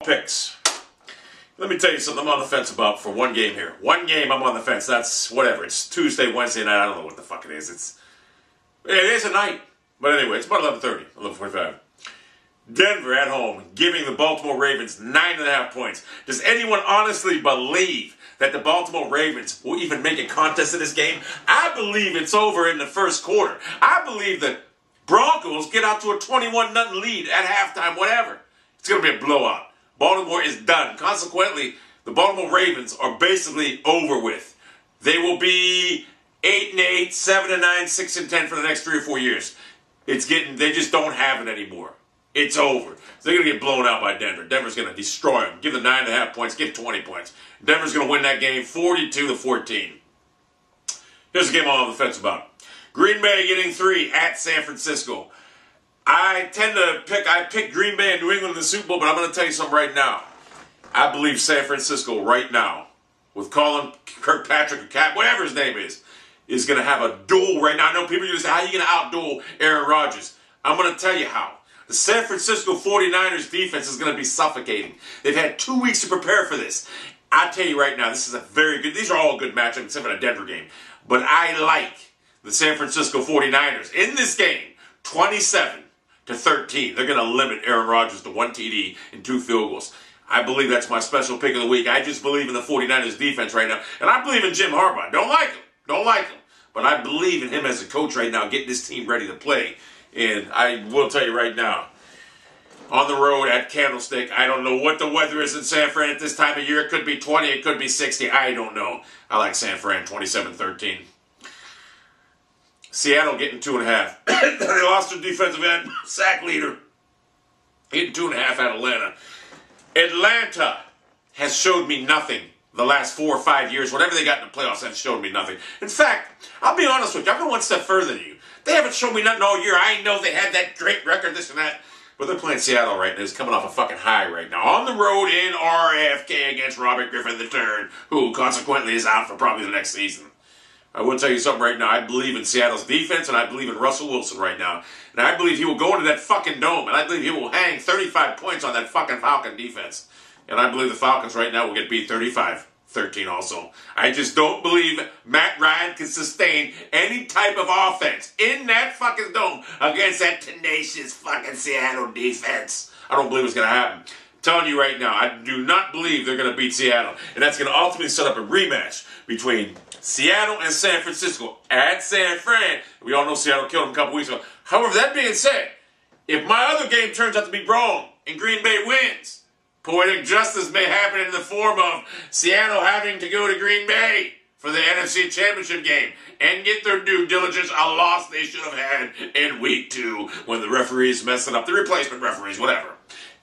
picks. Let me tell you something I'm on the fence about for one game here. One game I'm on the fence. That's whatever. It's Tuesday, Wednesday night. I don't know what the fuck it is. It is a night. But anyway, it's about 11:30, 11:45. Denver at home, giving the Baltimore Ravens 9.5 points. Does anyone honestly believe that the Baltimore Ravens will even make a contest in this game? I believe it's over in the first quarter. I believe the Broncos get out to a 21-0 lead at halftime, whatever. It's going to be a blowout. Baltimore is done. Consequently, the Baltimore Ravens are basically over with. They will be 8-8, 7-9, 6-10 for the next 3 or 4 years. They just don't have it anymore. It's over. So they're going to get blown out by Denver. Denver's going to destroy them. Give them 9.5 points. Give 20 points. Denver's going to win that game 42-14. Here's a game I'm on the fence about. Green Bay getting 3 at San Francisco. I pick Green Bay and New England in the Super Bowl, but I'm going to tell you something right now. I believe San Francisco right now, with Colin Kirkpatrick or Cap, whatever his name is going to have a duel right now. I know people are going to say, how are you going to outduel Aaron Rodgers? I'm going to tell you how. The San Francisco 49ers defense is going to be suffocating. They've had 2 weeks to prepare for this. I tell you right now, this is a very good, these are all good matchups except for the Denver game. But I like the San Francisco 49ers in this game, 27-13. They're going to limit Aaron Rodgers to 1 TD and 2 field goals. I believe that's my special pick of the week. I just believe in the 49ers defense right now. And I believe in Jim Harbaugh. Don't like him. But I believe in him as a coach right now, getting this team ready to play. And I will tell you right now, on the road at Candlestick, I don't know what the weather is in San Fran at this time of year. It could be 20, it could be 60. I don't know. I like San Fran 27-13. Seattle getting 2.5. They lost their defensive end, sack leader. Getting 2.5 at Atlanta. Atlanta has showed me nothing the last 4 or 5 years. Whatever they got in the playoffs has showed me nothing. In fact, I'll be honest with you. I've gone one step further than you. They haven't shown me nothing all year. I know they had that great record, this and that. But they're playing Seattle right now. It's coming off a fucking high right now. On the road in RFK against Robert Griffin III, who consequently is out for probably the next season. I will tell you something right now. I believe in Seattle's defense, and I believe in Russell Wilson right now. And I believe he will go into that fucking dome, and I believe he will hang 35 points on that fucking Falcon defense. And I believe the Falcons right now will get beat 35-13 also. I just don't believe Matt Ryan can sustain any type of offense in that fucking dome against that tenacious fucking Seattle defense. I don't believe it's going to happen. I'm telling you right now, I do not believe they're going to beat Seattle. And that's going to ultimately set up a rematch between Seattle and San Francisco at San Fran. We all know Seattle killed them a couple weeks ago. However, that being said, if my other game turns out to be wrong and Green Bay wins, poetic justice may happen in the form of Seattle having to go to Green Bay for the NFC Championship game and get their due diligence, a loss they should have had in week 2 when the referees messing up, the replacement referees, whatever.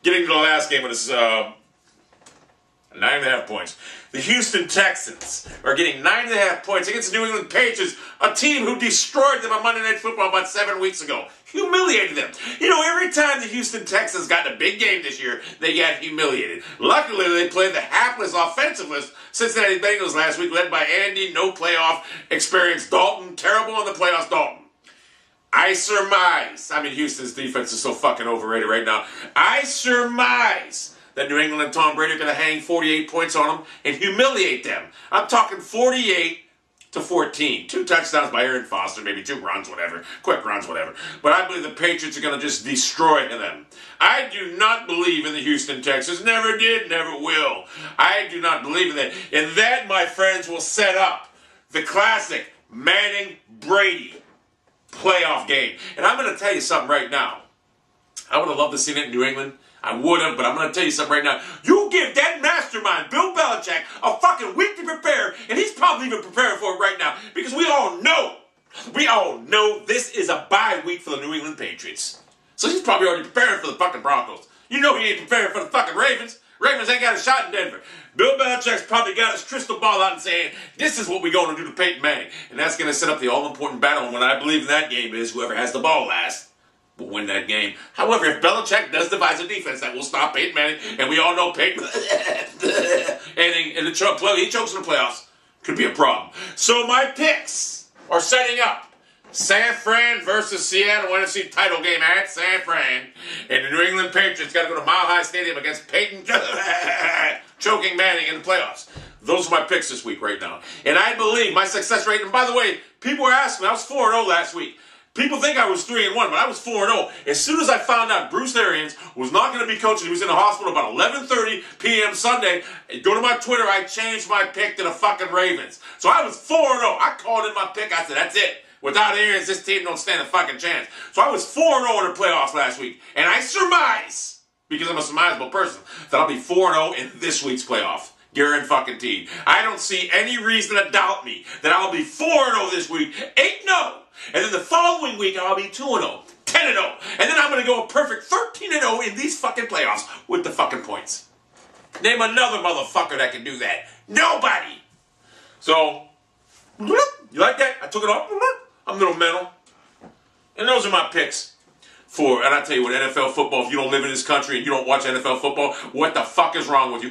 Getting to the last game of this 9.5 points. The Houston Texans are getting 9.5 points against the New England Patriots, a team who destroyed them on Monday Night Football about 7 weeks ago. Humiliated them. You know, every time the Houston Texans got a big game this year, they got humiliated. Luckily, they played the hapless, offensiveless Cincinnati Bengals last week, led by Andy, no playoff experience. Dalton, terrible in the playoffs, Dalton. I surmise, Houston's defense is so fucking overrated right now. I surmise that New England and Tom Brady are going to hang 48 points on them and humiliate them. I'm talking 48-14. 2 touchdowns by Aaron Foster, maybe 2 runs, whatever. Quick runs, whatever. But I believe the Patriots are going to just destroy them. I do not believe in the Houston Texans. Never did, never will. I do not believe in that. And that, my friends, will set up the classic Manning-Brady playoff game. And I'm going to tell you something right now. I would have loved to see it in New England. I would have, but I'm going to tell you something right now. You give that mastermind, Bill Belichick, a fucking week to prepare, and he's probably even preparing for it right now. Because we all know this is a bye week for the New England Patriots. So he's probably already preparing for the fucking Broncos. You know he ain't preparing for the fucking Ravens. Ravens ain't got a shot in Denver. Bill Belichick's probably got his crystal ball out and saying, this is what we're going to do to Peyton Manning. And that's going to set up the all-important battle. And what I believe in that game is whoever has the ball last will win that game. However, if Belichick does devise a defense that will stop Peyton Manning, and we all know Peyton, and he chokes in the playoffs, could be a problem. So my picks are setting up San Fran versus Seattle NFC title game at San Fran. And the New England Patriots got to go to Mile High Stadium against Peyton choking Manning in the playoffs. Those are my picks this week right now. And I believe my success rate, and by the way, people were asking me, I was 4-0 last week. People think I was 3-1, but I was 4-0. As soon as I found out Bruce Arians was not going to be coaching, he was in the hospital about 11:30 p.m. Sunday, go to my Twitter, I changed my pick to the fucking Ravens. So I was 4-0. I called in my pick, I said, that's it. Without Arians, this team don't stand a fucking chance. So I was 4-0 in the playoffs last week. And I surmise, because I'm a surmisable person, that I'll be 4-0 in this week's playoff. Guaranteed. I don't see any reason to doubt me that I'll be 4-0 this week, 8-0. And then the following week, I'll be 2-0, 10-0. And then I'm going to go a perfect 13-0 in these fucking playoffs with the fucking points. Name another motherfucker that can do that. Nobody. So, you like that? I took it off. I'm a little mental. And those are my picks for, and I tell you what, NFL football, if you don't live in this country and you don't watch NFL football, what the fuck is wrong with you?